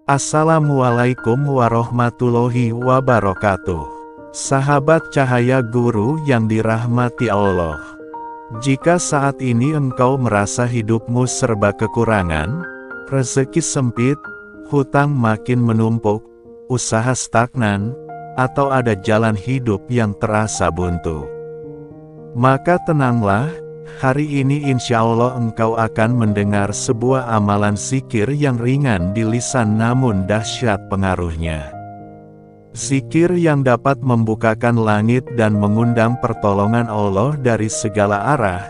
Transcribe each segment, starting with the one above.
Assalamualaikum warahmatullahi wabarakatuh. Sahabat cahaya guru yang dirahmati Allah. Jika saat ini engkau merasa hidupmu serba kekurangan, rezeki sempit, hutang makin menumpuk, usaha stagnan, atau ada jalan hidup yang terasa buntu, maka tenanglah. Hari ini insya Allah engkau akan mendengar sebuah amalan zikir yang ringan di lisan namun dahsyat pengaruhnya. Zikir yang dapat membukakan langit dan mengundang pertolongan Allah dari segala arah,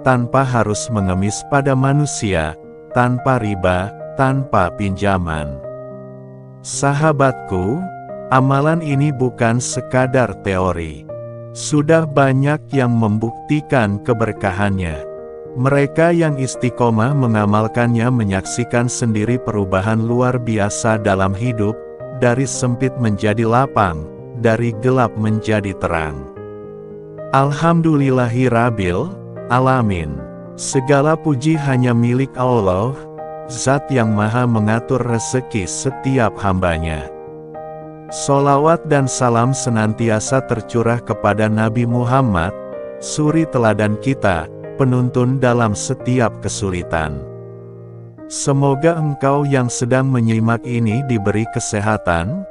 tanpa harus mengemis pada manusia, tanpa riba, tanpa pinjaman. Sahabatku, amalan ini bukan sekadar teori. Sudah banyak yang membuktikan keberkahannya. Mereka yang istiqomah mengamalkannya menyaksikan sendiri perubahan luar biasa dalam hidup, dari sempit menjadi lapang, dari gelap menjadi terang. Alhamdulillahirabbil alamin. Segala puji hanya milik Allah, Zat yang Maha mengatur rezeki setiap hambanya. Sholawat dan salam senantiasa tercurah kepada Nabi Muhammad, suri teladan kita, penuntun dalam setiap kesulitan. Semoga engkau yang sedang menyimak ini diberi kesehatan,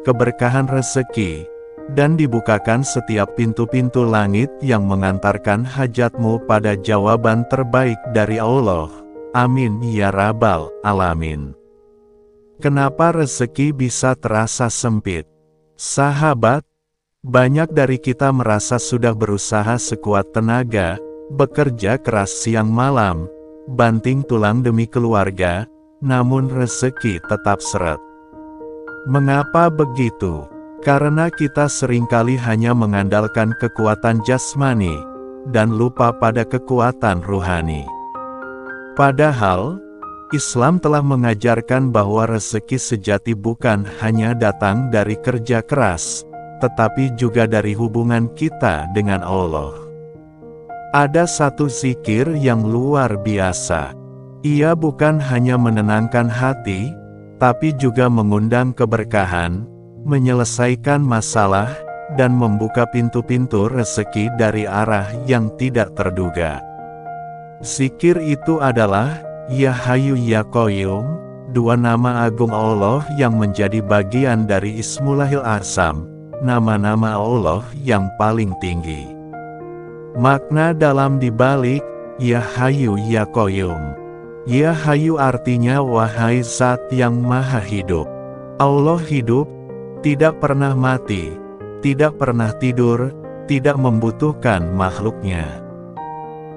keberkahan rezeki, dan dibukakan setiap pintu-pintu langit yang mengantarkan hajatmu pada jawaban terbaik dari Allah. Amin ya rabbal alamin. Kenapa rezeki bisa terasa sempit? Sahabat, banyak dari kita merasa sudah berusaha sekuat tenaga, bekerja keras siang malam, banting tulang demi keluarga, namun rezeki tetap seret. Mengapa begitu? Karena kita seringkali hanya mengandalkan kekuatan jasmani, dan lupa pada kekuatan ruhani. Padahal, Islam telah mengajarkan bahwa rezeki sejati bukan hanya datang dari kerja keras, tetapi juga dari hubungan kita dengan Allah. Ada satu zikir yang luar biasa. Ia bukan hanya menenangkan hati, tapi juga mengundang keberkahan, menyelesaikan masalah, dan membuka pintu-pintu rezeki dari arah yang tidak terduga. Zikir itu adalah Ya Hayyu Ya Qayyum, dua nama agung Allah yang menjadi bagian dari Ismullahil A'zam, nama-nama Allah yang paling tinggi. Makna dalam dibalik Ya Hayyu Ya Qayyum. Ya Hayyu artinya wahai Zat yang Maha Hidup. Allah hidup, tidak pernah mati, tidak pernah tidur, tidak membutuhkan makhluknya.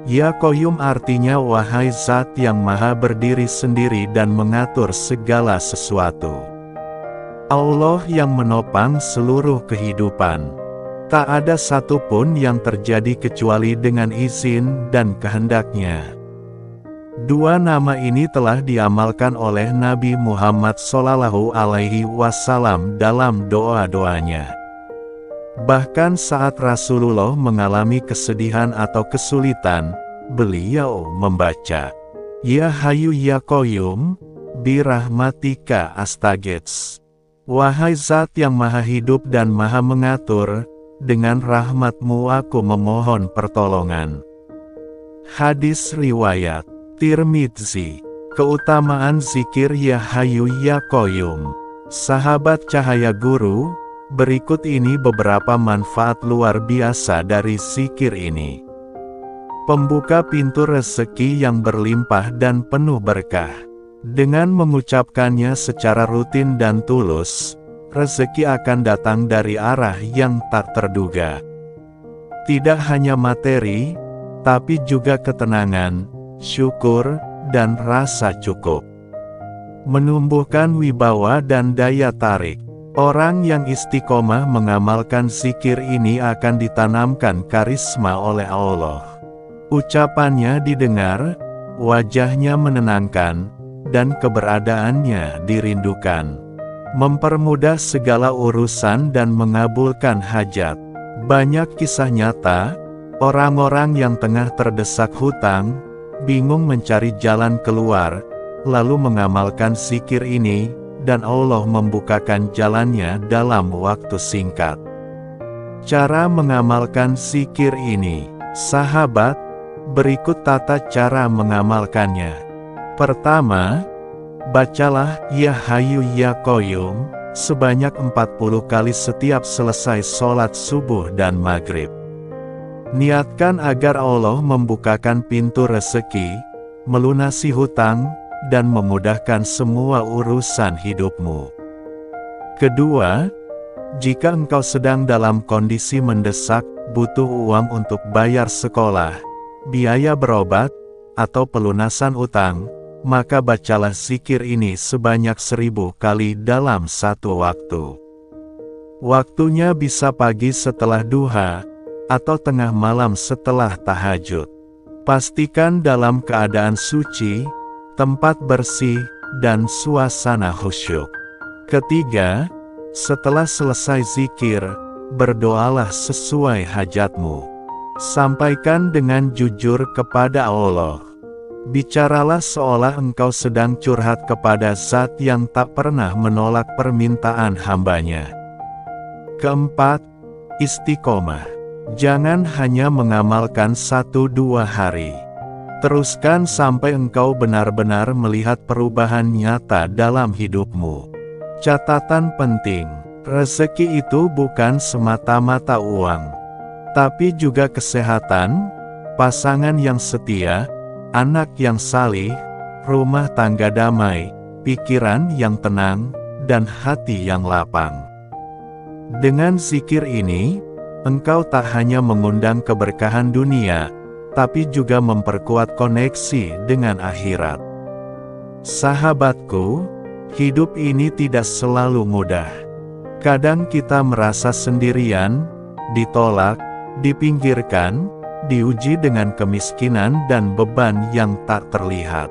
Ya Qayyum artinya wahai Zat yang Maha berdiri sendiri dan mengatur segala sesuatu. Allah yang menopang seluruh kehidupan. Tak ada satupun yang terjadi kecuali dengan izin dan kehendaknya. Dua nama ini telah diamalkan oleh Nabi Muhammad SAW dalam doa-doanya. Bahkan saat Rasulullah mengalami kesedihan atau kesulitan, beliau membaca, Ya Hayyu Ya Qayyum, birahmatika astaghits. Wahai Zat yang Maha Hidup dan Maha Mengatur, dengan rahmat-Mu aku memohon pertolongan. Hadis riwayat Tirmidzi. Keutamaan zikir Ya Hayyu Ya Qayyum. Sahabat cahaya guru, berikut ini beberapa manfaat luar biasa dari zikir ini. Pembuka pintu rezeki yang berlimpah dan penuh berkah. Dengan mengucapkannya secara rutin dan tulus, rezeki akan datang dari arah yang tak terduga. Tidak hanya materi, tapi juga ketenangan, syukur, dan rasa cukup. Menumbuhkan wibawa dan daya tarik. Orang yang istiqomah mengamalkan zikir ini akan ditanamkan karisma oleh Allah. Ucapannya didengar, wajahnya menenangkan, dan keberadaannya dirindukan. Mempermudah segala urusan dan mengabulkan hajat. Banyak kisah nyata, orang-orang yang tengah terdesak hutang, bingung mencari jalan keluar, lalu mengamalkan zikir ini, dan Allah membukakan jalannya dalam waktu singkat. Cara mengamalkan zikir ini, sahabat, berikut tata cara mengamalkannya. Pertama, bacalah Ya Hayyu Ya Qayyum sebanyak 40 kali setiap selesai sholat subuh dan maghrib. Niatkan agar Allah membukakan pintu rezeki, melunasi hutang, dan memudahkan semua urusan hidupmu. Kedua, jika engkau sedang dalam kondisi mendesak, butuh uang untuk bayar sekolah, biaya berobat, atau pelunasan utang, maka bacalah zikir ini sebanyak 1000 kali dalam satu waktu. Waktunya bisa pagi setelah duha, atau tengah malam setelah tahajud. Pastikan dalam keadaan suci, tempat bersih, dan suasana khusyuk. Ketiga, setelah selesai zikir, berdoalah sesuai hajatmu. Sampaikan dengan jujur kepada Allah. Bicaralah seolah engkau sedang curhat kepada Zat yang tak pernah menolak permintaan hambanya. Keempat, istiqomah. Jangan hanya mengamalkan 1-2 hari. Teruskan sampai engkau benar-benar melihat perubahan nyata dalam hidupmu. Catatan penting, rezeki itu bukan semata-mata uang, tapi juga kesehatan, pasangan yang setia, anak yang salih, rumah tangga damai, pikiran yang tenang, dan hati yang lapang. Dengan zikir ini, engkau tak hanya mengundang keberkahan dunia, tapi juga memperkuat koneksi dengan akhirat. Sahabatku, hidup ini tidak selalu mudah. Kadang kita merasa sendirian, ditolak, dipinggirkan, diuji dengan kemiskinan dan beban yang tak terlihat.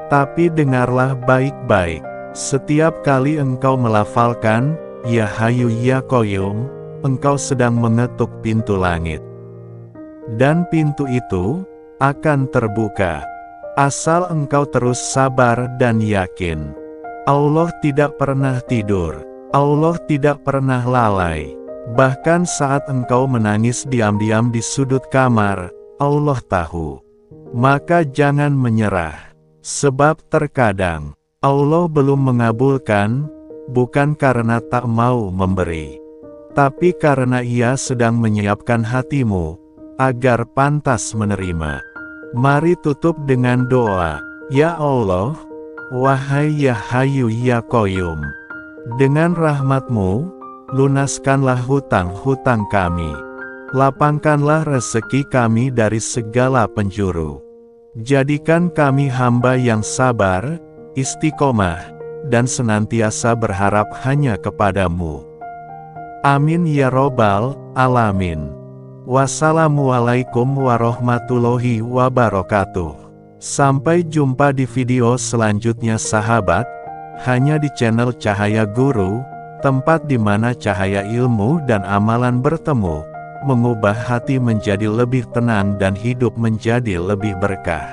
Tapi dengarlah baik-baik, setiap kali engkau melafalkan Ya Hayyu Ya Qayyum, engkau sedang mengetuk pintu langit. Dan pintu itu akan terbuka, asal engkau terus sabar dan yakin. Allah tidak pernah tidur, Allah tidak pernah lalai. Bahkan saat engkau menangis diam-diam di sudut kamar, Allah tahu. Maka jangan menyerah, sebab terkadang Allah belum mengabulkan, bukan karena tak mau memberi, tapi karena Ia sedang menyiapkan hatimu, agar pantas menerima. Mari tutup dengan doa. Ya Allah, wahai Ya Hayyu Ya Qayyum, dengan rahmat-Mu, lunaskanlah hutang-hutang kami. Lapangkanlah rezeki kami dari segala penjuru. Jadikan kami hamba yang sabar, istiqomah, dan senantiasa berharap hanya kepada-Mu. Amin ya Robbal Alamin. Wassalamualaikum warahmatullahi wabarakatuh. Sampai jumpa di video selanjutnya sahabat, hanya di channel Cahaya Guru, tempat di mana cahaya ilmu dan amalan bertemu, mengubah hati menjadi lebih tenang dan hidup menjadi lebih berkah.